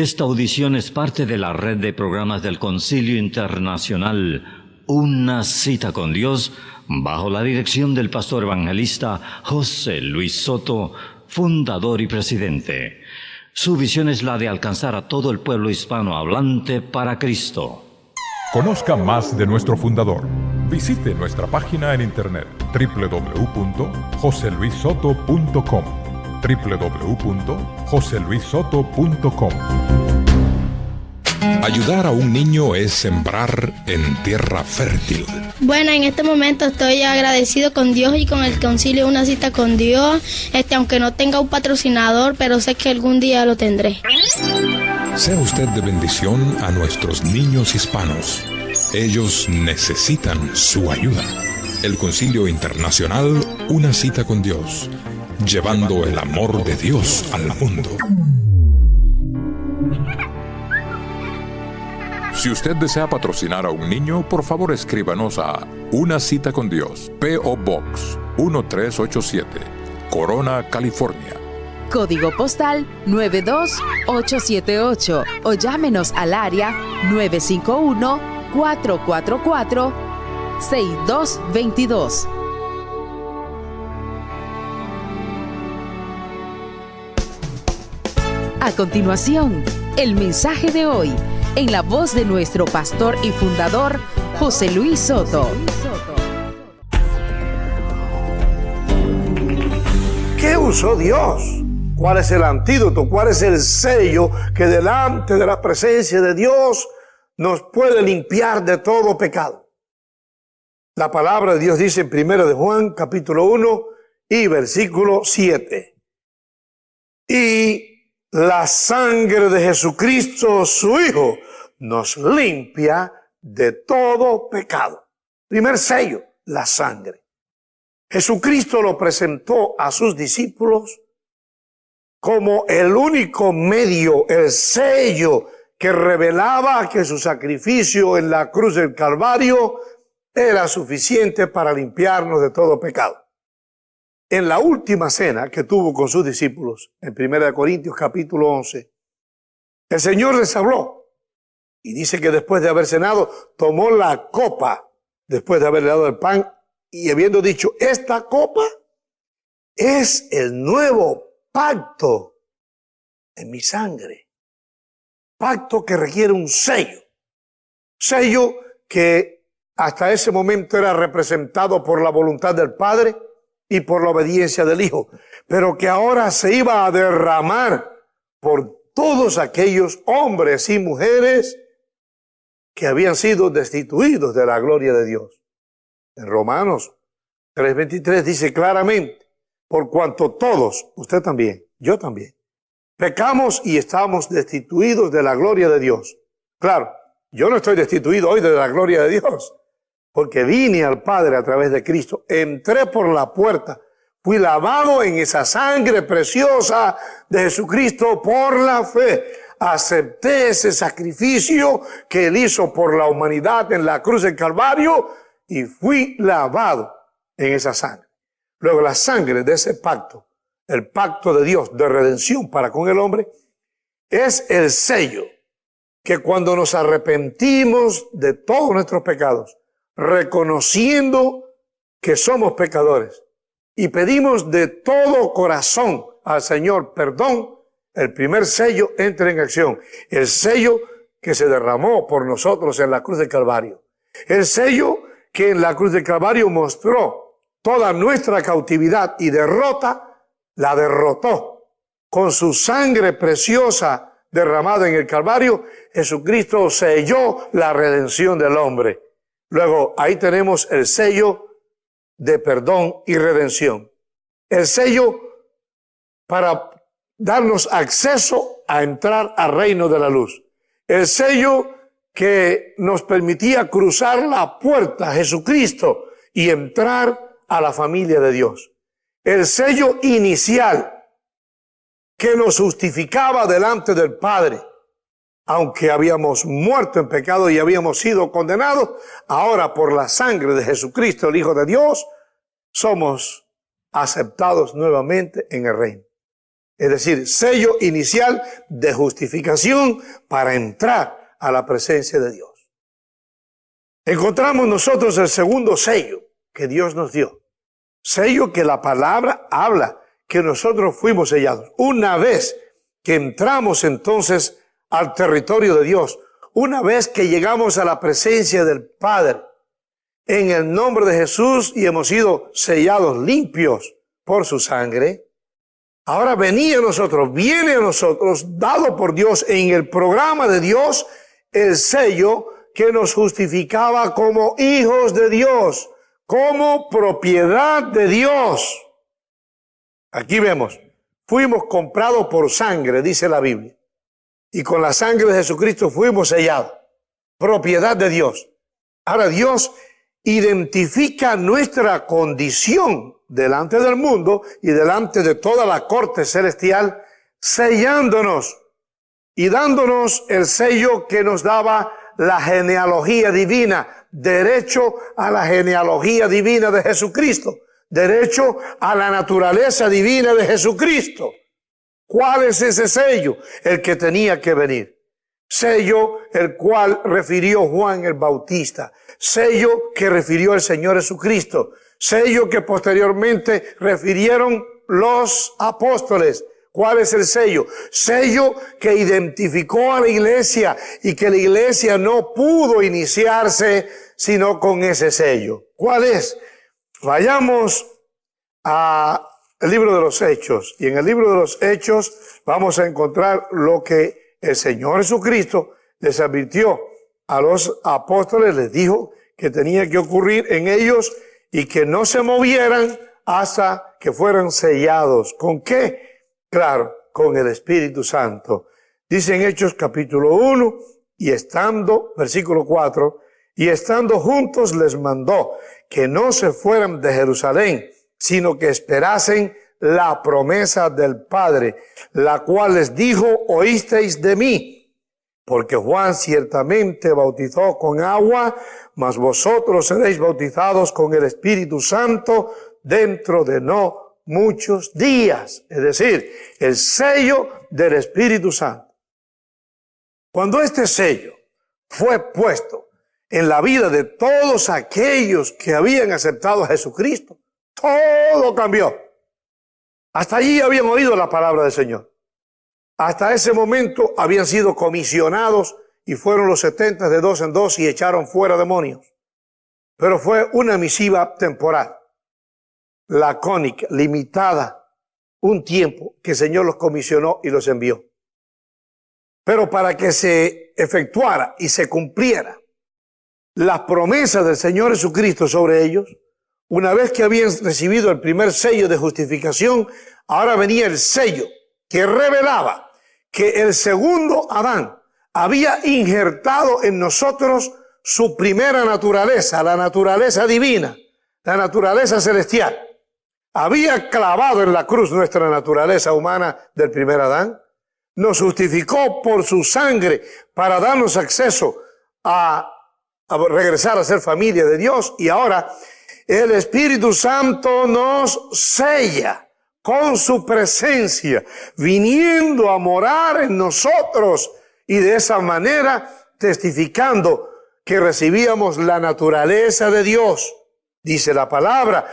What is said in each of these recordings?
Esta audición es parte de la red de programas del Concilio Internacional Una Cita con Dios, bajo la dirección del pastor evangelista José Luis Soto, fundador y presidente. Su visión es la de alcanzar a todo el pueblo hispanohablante para Cristo. Conozca más de nuestro fundador. Visite nuestra página en internet www.joseluissoto.com www.joseluissoto.com. Ayudar a un niño es sembrar en tierra fértil. Bueno, en este momento estoy agradecido con Dios y con el Concilio Una Cita con Dios, aunque no tenga un patrocinador, pero sé que algún día lo tendré. Sea usted de bendición a nuestros niños hispanos. Ellos necesitan su ayuda. El Concilio Internacional Una Cita con Dios, llevando el amor de Dios al mundo. Si usted desea patrocinar a un niño, por favor escríbanos a Una Cita con Dios, P.O. Box 1387, Corona, California. Código postal 92878 o llámenos al área 951-444-6222. A continuación, el mensaje de hoy, en la voz de nuestro pastor y fundador, José Luis Soto. ¿Qué usó Dios? ¿Cuál es el antídoto? ¿Cuál es el sello que delante de la presencia de Dios nos puede limpiar de todo pecado? La palabra de Dios dice en 1 de Juan, capítulo 1 y versículo 7. Y la sangre de Jesucristo, su Hijo, nos limpia de todo pecado. Primer sello, la sangre. Jesucristo lo presentó a sus discípulos como el único medio, el sello que revelaba que su sacrificio en la cruz del Calvario era suficiente para limpiarnos de todo pecado. En la última cena que tuvo con sus discípulos, en 1 Corintios capítulo 11, el Señor les habló y dice que después de haber cenado, tomó la copa, después de haberle dado el pan, y habiendo dicho, esta copa es el nuevo pacto en mi sangre. Pacto que requiere un sello. Sello que hasta ese momento era representado por la voluntad del Padre y por la obediencia del Hijo, pero que ahora se iba a derramar por todos aquellos hombres y mujeres que habían sido destituidos de la gloria de Dios. En Romanos 3:23 dice claramente, por cuanto todos, usted también, yo también, pecamos y estamos destituidos de la gloria de Dios. Claro, yo no estoy destituido hoy de la gloria de Dios, porque vine al Padre a través de Cristo, entré por la puerta, fui lavado en esa sangre preciosa de Jesucristo por la fe. Acepté ese sacrificio que Él hizo por la humanidad en la cruz del Calvario y fui lavado en esa sangre. Luego la sangre de ese pacto, el pacto de Dios de redención para con el hombre, es el sello que cuando nos arrepentimos de todos nuestros pecados, reconociendo que somos pecadores y pedimos de todo corazón al Señor perdón, el primer sello entra en acción. El sello que se derramó por nosotros en la cruz del Calvario. El sello que en la cruz del Calvario mostró toda nuestra cautividad y derrota, la derrotó. Con su sangre preciosa derramada en el Calvario, Jesucristo selló la redención del hombre. Luego, ahí tenemos el sello de perdón y redención. El sello para darnos acceso a entrar al reino de la luz. El sello que nos permitía cruzar la puerta a Jesucristo y entrar a la familia de Dios. El sello inicial que nos justificaba delante del Padre. Aunque habíamos muerto en pecado y habíamos sido condenados, ahora por la sangre de Jesucristo, el Hijo de Dios, somos aceptados nuevamente en el reino. Es decir, sello inicial de justificación para entrar a la presencia de Dios. Encontramos nosotros el segundo sello que Dios nos dio. Sello que la palabra habla, que nosotros fuimos sellados. Una vez que entramos entonces al territorio de Dios, una vez que llegamos a la presencia del Padre, en el nombre de Jesús y hemos sido sellados limpios por su sangre, ahora viene a nosotros, dado por Dios en el programa de Dios, el sello que nos justificaba como hijos de Dios, como propiedad de Dios. Aquí vemos, fuimos comprados por sangre, dice la Biblia, y con la sangre de Jesucristo fuimos sellados, propiedad de Dios. Ahora Dios identifica nuestra condición delante del mundo y delante de toda la corte celestial, sellándonos y dándonos el sello que nos daba la genealogía divina, derecho a la genealogía divina de Jesucristo, derecho a la naturaleza divina de Jesucristo. ¿Cuál es ese sello? El que tenía que venir. Sello el cual refirió Juan el Bautista. Sello que refirió el Señor Jesucristo. Sello que posteriormente refirieron los apóstoles. ¿Cuál es el sello? Sello que identificó a la iglesia y que la iglesia no pudo iniciarse sino con ese sello. ¿Cuál es? Vayamos al libro de los Hechos. Y en el libro de los Hechos vamos a encontrar lo que el Señor Jesucristo les advirtió a los apóstoles, les dijo que tenía que ocurrir en ellos y que no se movieran hasta que fueran sellados. ¿Con qué? Claro, con el Espíritu Santo. Dice en Hechos capítulo 1, y estando, versículo 4, y estando juntos les mandó que no se fueran de Jerusalén, sino que esperasen la promesa del Padre, la cual les dijo, oísteis de mí, porque Juan ciertamente bautizó con agua, mas vosotros seréis bautizados con el Espíritu Santo dentro de no muchos días. Es decir, el sello del Espíritu Santo. Cuando este sello fue puesto en la vida de todos aquellos que habían aceptado a Jesucristo, todo cambió. Hasta allí habían oído la palabra del Señor. Hasta ese momento habían sido comisionados y fueron los 70 de dos en dos y echaron fuera demonios. Pero fue una misiva temporal, lacónica, limitada, un tiempo que el Señor los comisionó y los envió. Pero para que se efectuara y se cumpliera las promesas del Señor Jesucristo sobre ellos, una vez que habían recibido el primer sello de justificación, ahora venía el sello que revelaba que el segundo Adán había injertado en nosotros su primera naturaleza, la naturaleza divina, la naturaleza celestial. Había clavado en la cruz nuestra naturaleza humana del primer Adán, nos justificó por su sangre para darnos acceso a regresar a ser familia de Dios, y ahora el Espíritu Santo nos sella con su presencia, viniendo a morar en nosotros y de esa manera testificando que recibíamos la naturaleza de Dios. Dice la palabra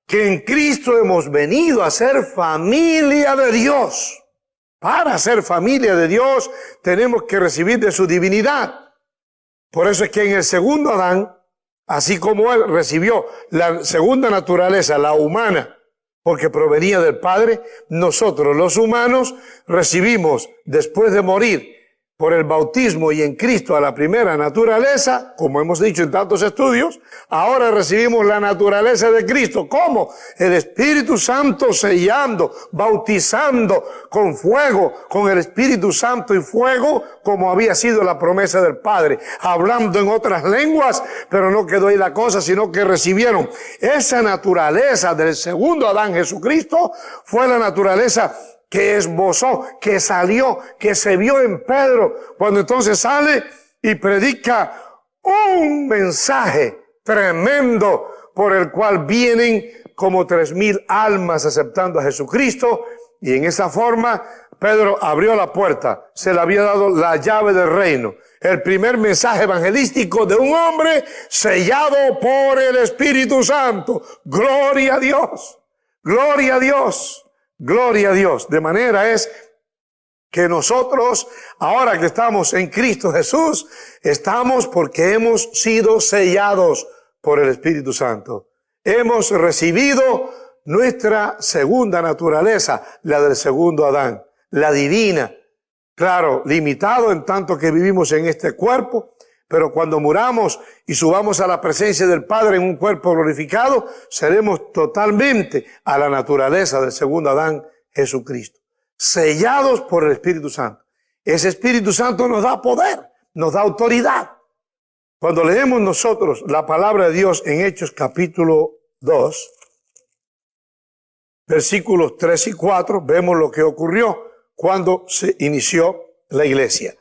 que en Cristo hemos venido a ser familia de Dios. Para ser familia de Dios tenemos que recibir de su divinidad. Por eso es que en el segundo Adán, así como él recibió la segunda naturaleza, la humana, porque provenía del Padre, nosotros los humanos recibimos, después de morir por el bautismo y en Cristo a la primera naturaleza, como hemos dicho en tantos estudios, ahora recibimos la naturaleza de Cristo. ¿Cómo? El Espíritu Santo sellando, bautizando con fuego, con el Espíritu Santo y fuego, como había sido la promesa del Padre, hablando en otras lenguas, pero no quedó ahí la cosa, sino que recibieron esa naturaleza del segundo Adán, Jesucristo, fue la naturaleza que esbozó, que salió, que se vio en Pedro, cuando entonces sale y predica un mensaje tremendo por el cual vienen como 3,000 almas aceptando a Jesucristo, Y en esa forma, Pedro abrió la puerta. Se le había dado la llave del reino. El primer mensaje evangelístico de un hombre sellado por el Espíritu Santo. Gloria a Dios. Gloria a Dios. Gloria a Dios. De manera es que nosotros, ahora que estamos en Cristo Jesús, estamos porque hemos sido sellados por el Espíritu Santo. Hemos recibido nuestra segunda naturaleza, la del segundo Adán, la divina. Claro, limitado en tanto que vivimos en este cuerpo, pero cuando muramos y subamos a la presencia del Padre en un cuerpo glorificado, seremos totalmente a la naturaleza del segundo Adán, Jesucristo. Sellados por el Espíritu Santo. Ese Espíritu Santo nos da poder, nos da autoridad. Cuando leemos nosotros la palabra de Dios en Hechos capítulo 2, versículos 3 y 4, vemos lo que ocurrió cuando se inició la iglesia.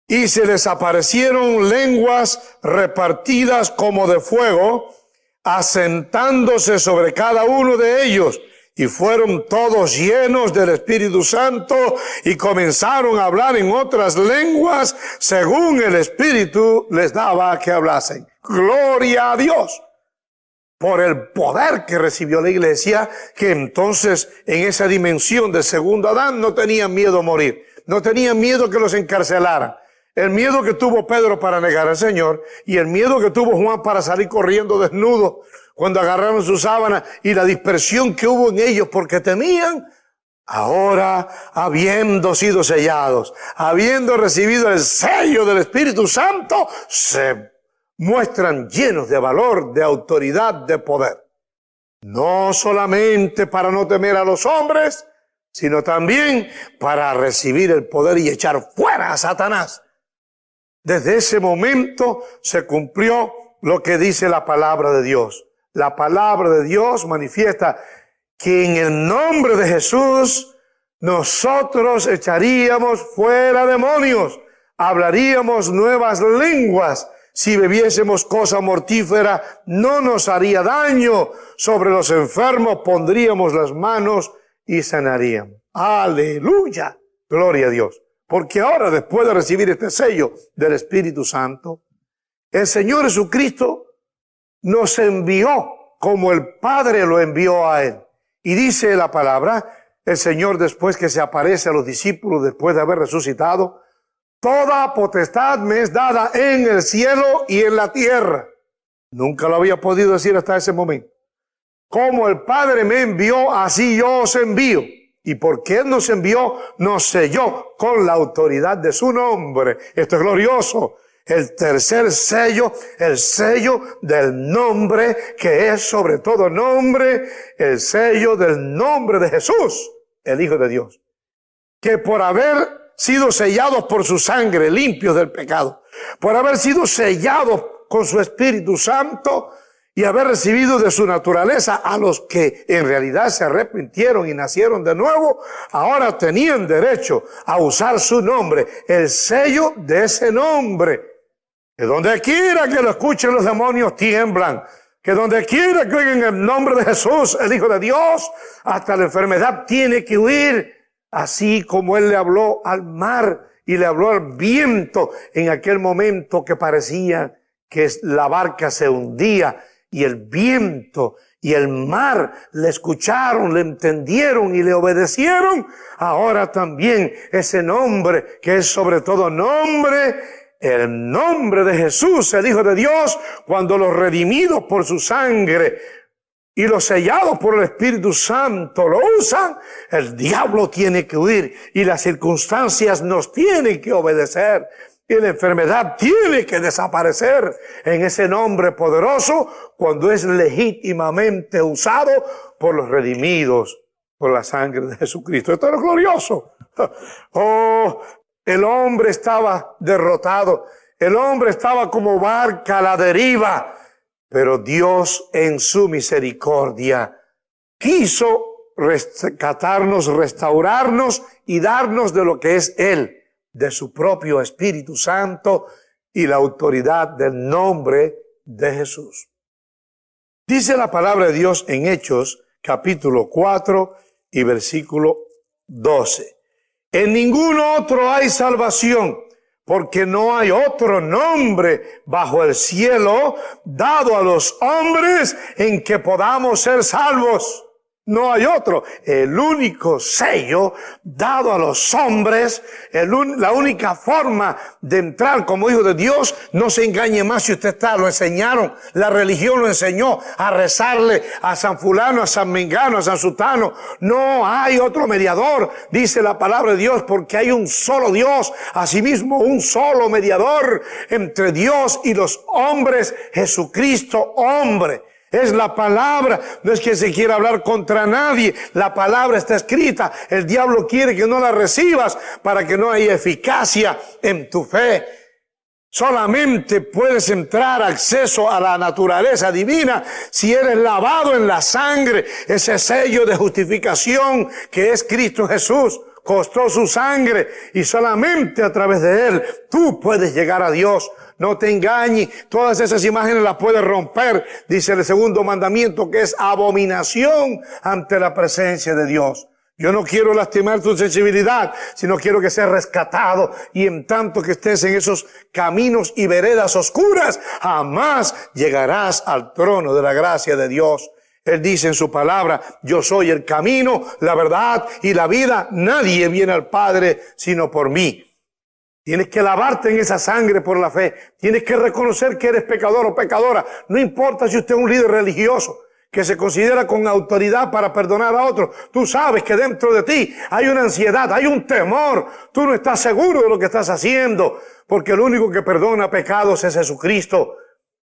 Y se les aparecieron lenguas repartidas como de fuego, asentándose sobre cada uno de ellos. Y fueron todos llenos del Espíritu Santo y comenzaron a hablar en otras lenguas según el Espíritu les daba que hablasen. Gloria a Dios por el poder que recibió la iglesia, que entonces en esa dimensión del segundo Adán no tenían miedo a morir, no tenían miedo que los encarcelaran. El miedo que tuvo Pedro para negar al Señor y el miedo que tuvo Juan para salir corriendo desnudo cuando agarraron su sábana y la dispersión que hubo en ellos porque temían, ahora habiendo sido sellados, habiendo recibido el sello del Espíritu Santo, se muestran llenos de valor, de autoridad, de poder. No solamente para no temer a los hombres, sino también para recibir el poder y echar fuera a Satanás. Desde ese momento se cumplió lo que dice la palabra de Dios. La palabra de Dios manifiesta que en el nombre de Jesús nosotros echaríamos fuera demonios, hablaríamos nuevas lenguas. Si bebiésemos cosa mortífera, no nos haría daño. Sobre los enfermos pondríamos las manos y sanaríamos. ¡Aleluya! Gloria a Dios. Porque ahora, después de recibir este sello del Espíritu Santo, el Señor Jesucristo nos envió como el Padre lo envió a Él. Y dice la palabra, el Señor después que se aparece a los discípulos después de haber resucitado, toda potestad me es dada en el cielo y en la tierra. Nunca lo había podido decir hasta ese momento. Como el Padre me envió, así yo os envío. Y porque Él nos envió, nos selló con la autoridad de su nombre. Esto es glorioso. El tercer sello, el sello del nombre que es sobre todo nombre, el sello del nombre de Jesús, el Hijo de Dios. Que por haber sido sellados por su sangre, limpios del pecado, por haber sido sellados con su Espíritu Santo y haber recibido de su naturaleza a los que en realidad se arrepintieron y nacieron de nuevo, ahora tenían derecho a usar su nombre, el sello de ese nombre. Que donde quiera que lo escuchen los demonios tiemblan. Que donde quiera que oigan el nombre de Jesús, el Hijo de Dios, hasta la enfermedad tiene que huir. Así como Él le habló al mar y le habló al viento en aquel momento que parecía que la barca se hundía y el viento y el mar le escucharon, le entendieron y le obedecieron. Ahora también ese nombre que es sobre todo nombre, el nombre de Jesús, el Hijo de Dios, cuando los redimidos por su sangre y los sellados por el Espíritu Santo lo usan, el diablo tiene que huir y las circunstancias nos tienen que obedecer y la enfermedad tiene que desaparecer en ese nombre poderoso cuando es legítimamente usado por los redimidos por la sangre de Jesucristo. Esto es glorioso. Oh, el hombre estaba derrotado. El hombre estaba como barca a la deriva. Pero Dios en su misericordia quiso rescatarnos, restaurarnos y darnos de lo que es Él, de su propio Espíritu Santo y la autoridad del nombre de Jesús. Dice la palabra de Dios en Hechos, capítulo 4 y versículo 12. En ningún otro hay salvación, porque no hay otro nombre bajo el cielo dado a los hombres en que podamos ser salvos. No hay otro. El único sello dado a los hombres, la única forma de entrar como hijo de Dios, no se engañe más si usted está, lo enseñaron, la religión lo enseñó a rezarle a San Fulano, a San Mengano, a San Sutano. No hay otro mediador, dice la palabra de Dios, porque hay un solo Dios, asimismo un solo mediador entre Dios y los hombres, Jesucristo hombre. Es la palabra, no es que se quiera hablar contra nadie, la palabra está escrita, el diablo quiere que no la recibas para que no haya eficacia en tu fe. Solamente puedes entrar acceso a la naturaleza divina si eres lavado en la sangre, ese sello de justificación que es Cristo Jesús. Costó su sangre y solamente a través de él tú puedes llegar a Dios. No te engañes, todas esas imágenes las puedes romper, dice el segundo mandamiento, que es abominación ante la presencia de Dios. Yo no quiero lastimar tu sensibilidad, sino quiero que seas rescatado, y en tanto que estés en esos caminos y veredas oscuras, jamás llegarás al trono de la gracia de Dios. Él dice en su palabra, yo soy el camino, la verdad y la vida. Nadie viene al Padre sino por mí. Tienes que lavarte en esa sangre por la fe. Tienes que reconocer que eres pecador o pecadora. No importa si usted es un líder religioso que se considera con autoridad para perdonar a otros. Tú sabes que dentro de ti hay una ansiedad, hay un temor. Tú no estás seguro de lo que estás haciendo, porque el único que perdona pecados es Jesucristo.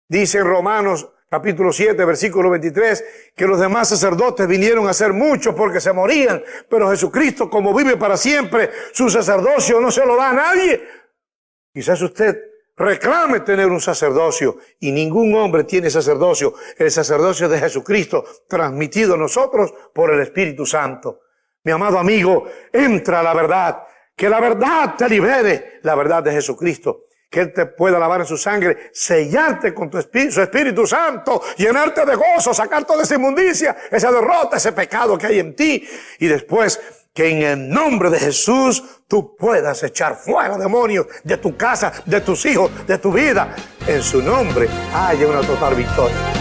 Dice en Romanos capítulo 7, versículo 23, que los demás sacerdotes vinieron a ser muchos porque se morían, pero Jesucristo, como vive para siempre, su sacerdocio no se lo da a nadie. Quizás usted reclame tener un sacerdocio, y ningún hombre tiene sacerdocio. El sacerdocio de Jesucristo, transmitido a nosotros por el Espíritu Santo. Mi amado amigo, entra a la verdad, que la verdad te libere, la verdad de Jesucristo. Que Él te pueda lavar en su sangre, sellarte con su Espíritu Santo, llenarte de gozo, sacar toda esa inmundicia, esa derrota, ese pecado que hay en ti. Y después, que en el nombre de Jesús tú puedas echar fuera demonios de tu casa, de tus hijos, de tu vida. En su nombre haya una total victoria.